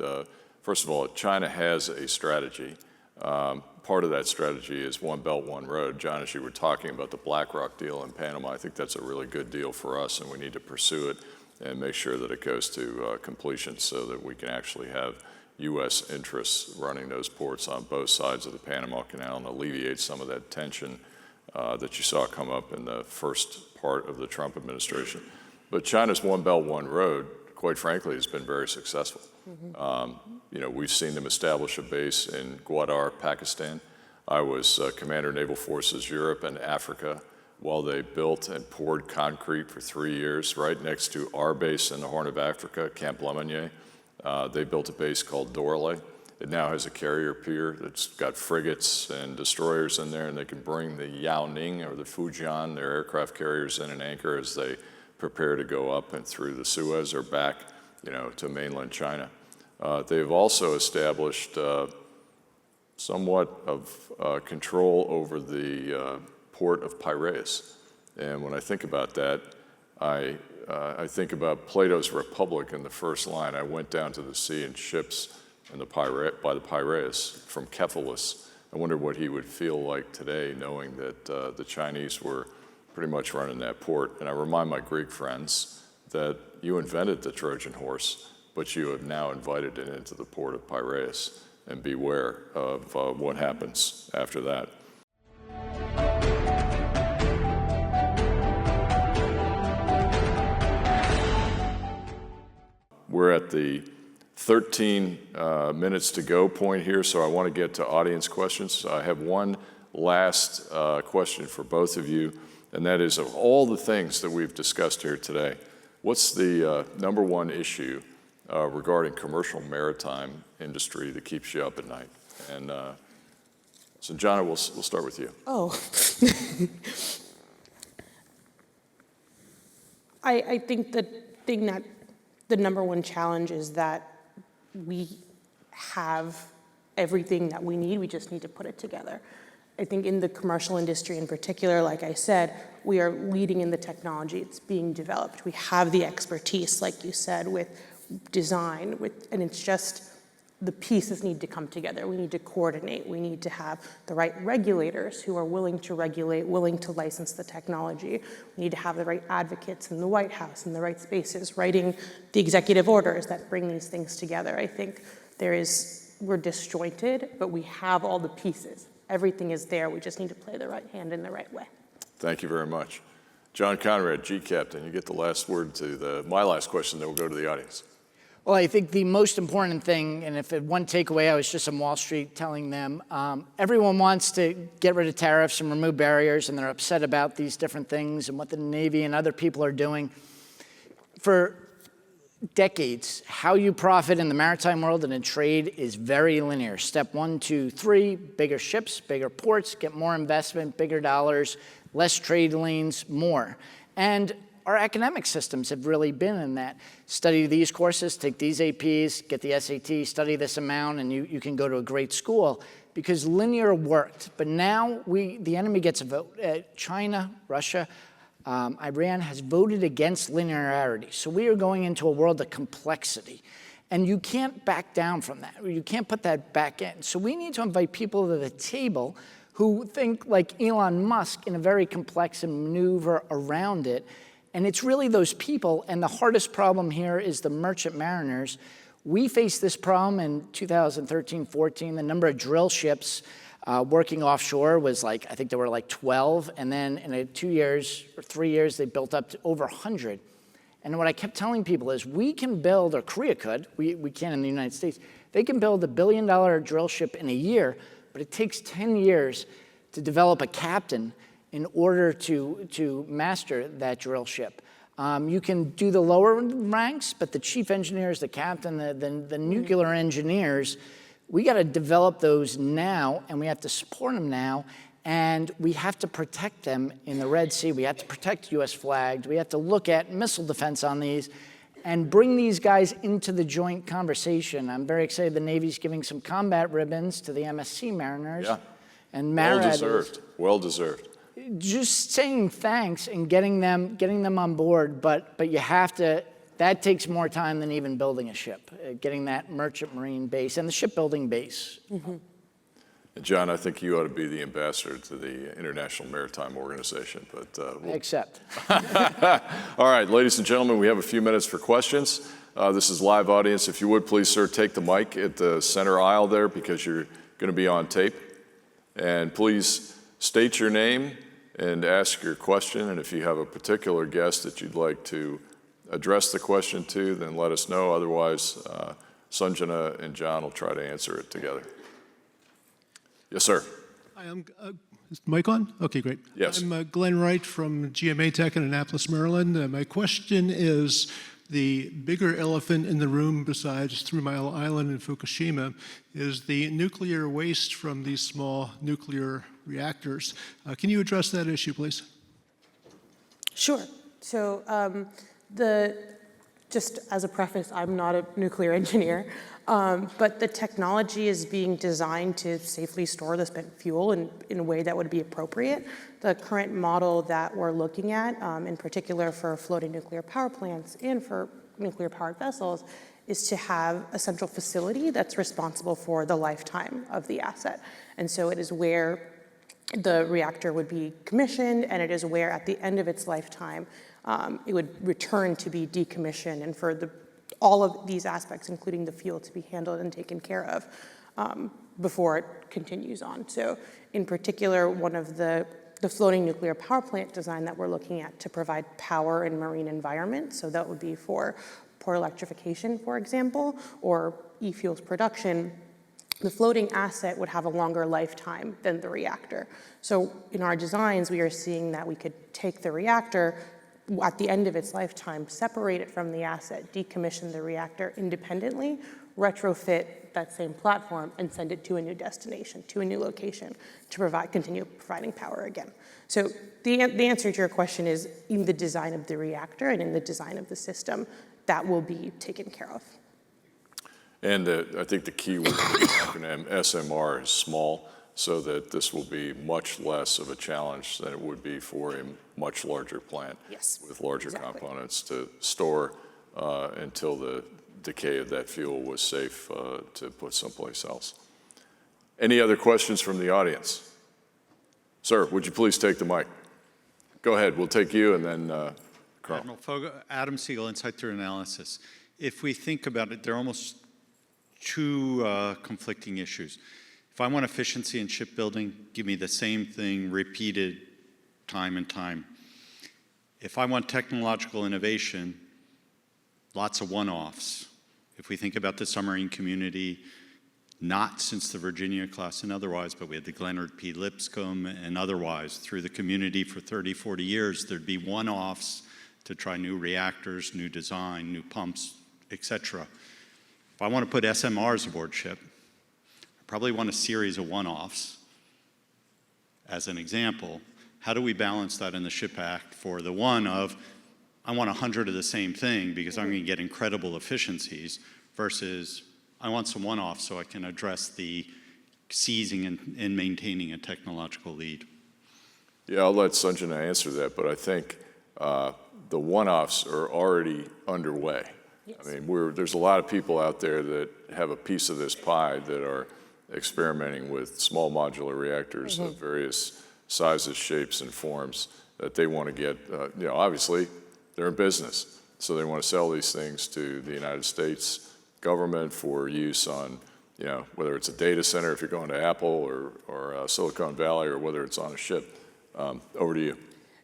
First of all, China has a strategy. Part of that strategy is One Belt, One Road. John, as you were talking about the BlackRock deal in Panama, I think that's a really good deal for us, and we need to pursue it and make sure that it goes to completion so that we can actually have U.S. interests running those ports on both sides of the Panama Canal and alleviate some of that tension that you saw come up in the first part of the Trump administration. But China's One Belt, One Road, quite frankly, has been very successful. We've seen them establish a base in Gwadar, Pakistan. I was Commander Naval Forces Europe and Africa while they built and poured concrete for 3 years right next to our base in the Horn of Africa, Camp Lemonnier. They built a base called Dorley. It now has a carrier pier that's got frigates and destroyers in there, and they can bring the Yao Ning or the Fujian, their aircraft carriers, in and anchor as they prepare to go up and through the Suez or back, to mainland China. They've also established somewhat of control over the port of Piraeus. And when I think about that, I think about Plato's Republic in the first line. I went down to the sea in ships in by the Piraeus from Cephalus. I wonder what he would feel like today knowing that the Chinese were pretty much running that port. And I remind my Greek friends that you invented the Trojan horse, but you have now invited it into the port of Piraeus, and beware of what happens after that. We're at the 13 minutes to go point here, so I want to get to audience questions. I have one last question for both of you, and that is, of all the things that we've discussed here today, what's the number one issue regarding commercial maritime industry that keeps you up at night? And Sanjana, we'll start with you. Oh. I think the number one challenge is that we have everything that we need. We just need to put it together. I think in the commercial industry in particular, like I said, we are leading in the technology. It's being developed. We have the expertise, like you said, with design, and it's just the pieces need to come together. We need to coordinate. We need to have the right regulators who are willing to regulate, willing to license the technology. We need to have the right advocates in the White House, in the right spaces, writing the executive orders that bring these things together. I think we're disjointed, but we have all the pieces. Everything is there. We just need to play the right hand in the right way. Thank you very much. John Konrad, G-Captain, you get the last word to my last question, then we'll go to the audience. Well, I think the most important thing, and if one takeaway, I was just on Wall Street telling them, everyone wants to get rid of tariffs and remove barriers, and they're upset about these different things and what the Navy and other people are doing. For decades, how you profit in the maritime world and in trade is very linear. Step 1, 2, 3, bigger ships, bigger ports, get more investment, bigger dollars, less trade lanes, more. And our academic systems have really been in that. Study these courses, take these APs, get the SAT, study this amount, and you can go to a great school, because linear worked. But now the enemy gets a vote. China, Russia, Iran has voted against linearity. So we are going into a world of complexity. And you can't back down from that. You can't put that back in. So we need to invite people to the table who think like Elon Musk in a very complex and maneuver around it. And it's really those people, and the hardest problem here is the merchant mariners. We faced this problem in 2013, 14. The number of drill ships working offshore was I think there were 12, and then in 2 years or 3 years, they built up to over 100. And what I kept telling people is we can build, or Korea could, we can in the United States, they can build $1 billion drill ship in a year, but it takes 10 years to develop a captain in order to master that drill ship. You can do the lower ranks, but the chief engineers, the captain, the nuclear engineers, we got to develop those now, and we have to support them now, and we have to protect them in the Red Sea. We have to protect U.S. flagged. We have to look at missile defense on these and bring these guys into the joint conversation. I'm very excited the Navy's giving some combat ribbons to the MSC mariners. Yeah. And MARAD well-deserved. Well-deserved. Just saying thanks and getting them on board, but you have to, that takes more time than even building a ship, getting that merchant marine base and the shipbuilding base. Mm-hmm. And John, I think you ought to be the ambassador to the International Maritime Organization. But I accept. All right, ladies and gentlemen, we have a few minutes for questions. This is live audience. If you would, please, sir, take the mic at the center aisle there, because you're going to be on tape. And please state your name and ask your question. And if you have a particular guest that you'd like to address the question to, then let us know. Otherwise, Sanjana and John will try to answer it together. Yes, sir. Hi, is the mic on? Okay, great. Yes. I'm Glenn Wright from GMA Tech in Annapolis, Maryland. My question is, the bigger elephant in the room besides 3 Mile Island and Fukushima is the nuclear waste from these small nuclear reactors. Can you address that issue, please? Sure. So just as a preface, I'm not a nuclear engineer, but the technology is being designed to safely store the spent fuel in a way that would be appropriate. The current model that we're looking at, in particular for floating nuclear power plants and for nuclear powered vessels, is to have a central facility that's responsible for the lifetime of the asset. And so it is where the reactor would be commissioned, and it is where at the end of its lifetime, it would return to be decommissioned, and for all of these aspects, including the fuel, to be handled and taken care of before it continues on. So in particular, one of the floating nuclear power plant design that we're looking at to provide power in marine environments, so that would be for port electrification, for example, or e-fuels production, the floating asset would have a longer lifetime than the reactor. So in our designs, we are seeing that we could take the reactor at the end of its lifetime, separate it from the asset, decommission the reactor independently, retrofit that same platform, and send it to a new destination, to a new location, to continue providing power again. So the answer to your question is, in the design of the reactor and in the design of the system, that will be taken care of. And I think the key word in the acronym SMR is small, so that this will be much less of a challenge than it would be for a much larger plant Yes, with larger exactly. components to store until the decay of that fuel was safe to put someplace else. Any other questions from the audience? Sir, would you please take the mic? Go ahead, we'll take you and then Colonel. Admiral Foggo, Adam Siegel, Insight Through Analysis. If we think about it, there are almost two conflicting issues. If I want efficiency in shipbuilding, give me the same thing repeated time and time. If I want technological innovation, lots of one-offs. If we think about the submarine community, not since the Virginia class and otherwise, but we had the Leonard P. Lipscomb and otherwise, through the community for 30, 40 years, there'd be one-offs to try new reactors, new design, new pumps, etc. If I want to put SMRs aboard ship, I probably want a series of one-offs. As an example, how do we balance that in the Ship Act for the one of, I want 100 of the same thing because I'm going to get incredible efficiencies, versus I want some one-offs so I can address the seizing and maintaining a technological lead? Yeah, I'll let Sanjana answer that, but I think the one-offs are already underway. Yes. I mean, there's a lot of people out there that have a piece of this pie that are experimenting with small modular reactors of various sizes, shapes, and forms that they want to get, obviously they're in business, so they want to sell these things to the United States government for use on, whether it's a data center if you're going to Apple or Silicon Valley, or whether it's on a ship. Over to you.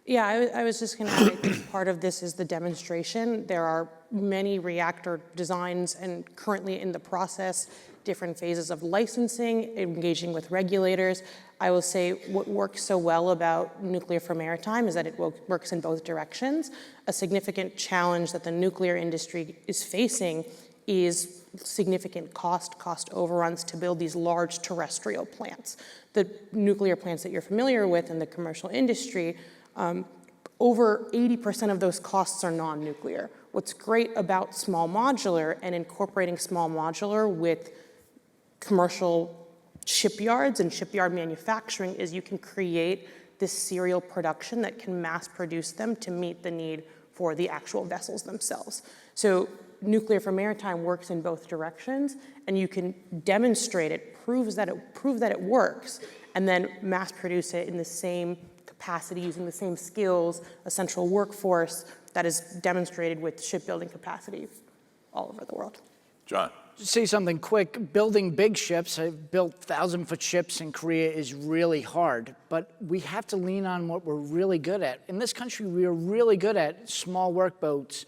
Yeah, I was just going to add, I think part of this is the demonstration. There are many reactor designs and currently in the process, different phases of licensing, engaging with regulators. I will say what works so well about nuclear for maritime is that it works in both directions. A significant challenge that the nuclear industry is facing is significant cost overruns to build these large terrestrial plants. The nuclear plants that you're familiar with in the commercial industry, over 80% of those costs are non-nuclear. What's great about small modular and incorporating small modular with commercial shipyards and shipyard manufacturing is you can create this serial production that can mass produce them to meet the need for the actual vessels themselves. So nuclear for maritime works in both directions, and you can demonstrate it, prove that it works, and then mass produce it in the same capacity, using the same skills, a central workforce that is demonstrated with shipbuilding capacity all over the world. John. Say something quick. Building big ships, I've built 1,000-foot ships in Korea, is really hard, but we have to lean on what we're really good at. In this country, we are really good at small workboats,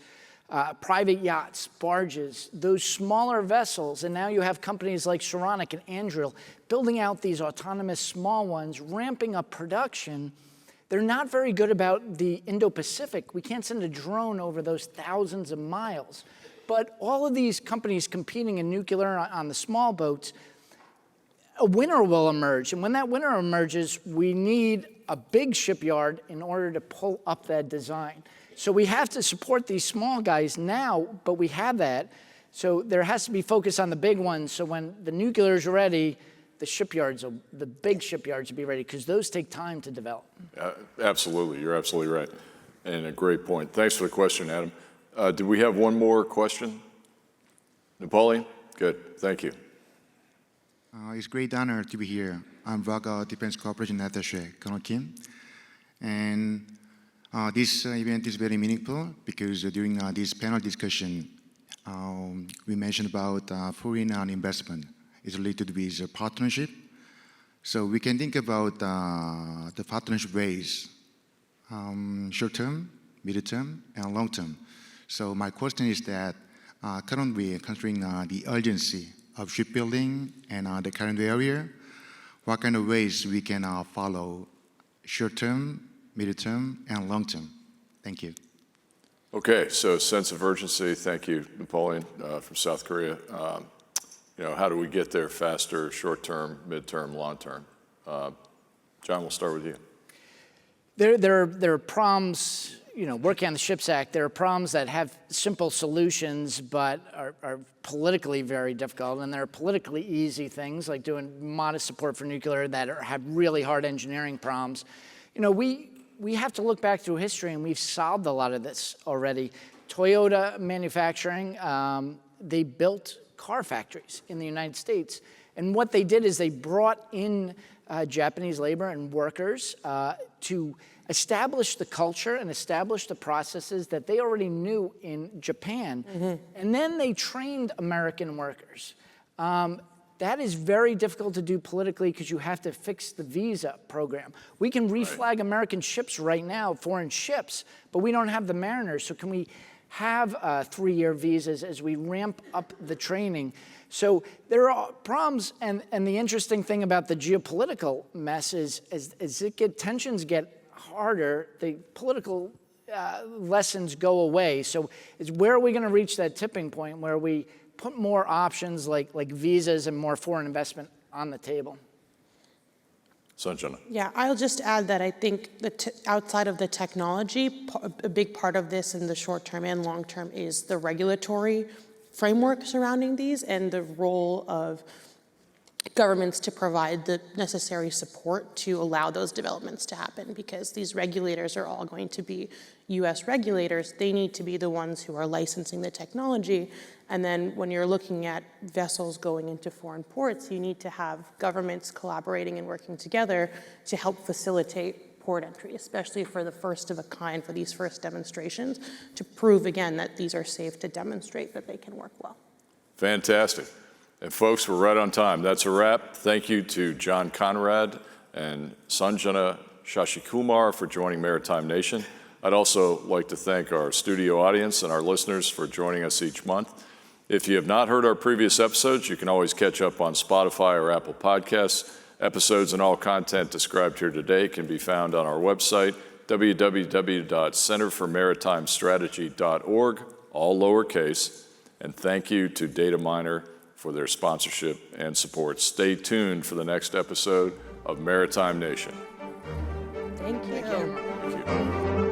private yachts, barges, those smaller vessels, and now you have companies like Saronic and Anduril building out these autonomous small ones, ramping up production. They're not very good about the Indo-Pacific. We can't send a drone over those thousands of miles. But all of these companies competing in nuclear on the small boats, a winner will emerge. And when that winner emerges, we need a big shipyard in order to pull up that design. So we have to support these small guys now, but we have that. So there has to be focus on the big ones. So when the nuclear is ready, the big shipyards will be ready, because those take time to develop. Absolutely, you're absolutely right. And a great point. Thanks for the question, Adam. Do we have one more question? Napoleon? Good, thank you. It's a great honor to be here. I'm Vaga Defense Cooperation Attaché, Colonel Kim. And this event is very meaningful because during this panel discussion, we mentioned about foreign investment. It's related with a partnership. So we can think about the partnership ways, short-term, mid-term, and long-term. So my question is that currently, considering the urgency of shipbuilding and the current area, what kind of ways we can follow short-term, mid-term, and long-term? Thank you. Okay, so sense of urgency. Thank you, Napoleon, from South Korea. How do we get there faster, short-term, mid-term, long-term? John, we'll start with you. There are problems working on the SHIPS Act, there are problems that have simple solutions but are politically very difficult, and there are politically easy things like doing modest support for nuclear that have really hard engineering problems. We have to look back through history, and we've solved a lot of this already. Toyota Manufacturing, they built car factories in the United States, and what they did is they brought in Japanese labor and workers to establish the culture and establish the processes that they already knew in Japan. And then they trained American workers. That is very difficult to do politically because you have to fix the visa program. We can reflag American ships right now, foreign ships, but we don't have the mariners. So can we have 3-year visas as we ramp up the training? So there are problems, and the interesting thing about the geopolitical mess is as tensions get harder, the political lessons go away. So it's where are we going to reach that tipping point where we put more options like visas and more foreign investment on the table? Sanjana. Yeah, I'll just add that I think that outside of the technology, a big part of this in the short term and long term is the regulatory framework surrounding these and the role of governments to provide the necessary support to allow those developments to happen, because these regulators are all going to be US regulators. They need to be the ones who are licensing the technology. And then when you're looking at vessels going into foreign ports, you need to have governments collaborating and working together to help facilitate port entry, especially for the first of a kind, for these first demonstrations, to prove again that these are safe, to demonstrate that they can work well. Fantastic. And folks, we're right on time. That's a wrap. Thank you to John Konrad and Sanjana Shashikumar for joining Maritime Nation. I'd also like to thank our studio audience and our listeners for joining us each month. If you have not heard our previous episodes, you can always catch up on Spotify or Apple Podcasts. Episodes and all content described here today can be found on our website, www.centerformaritimestrategy.org, all lowercase. And thank you to Dataminr for their sponsorship and support. Stay tuned for the next episode of Maritime Nation. Thank you. Thank you. Thank you.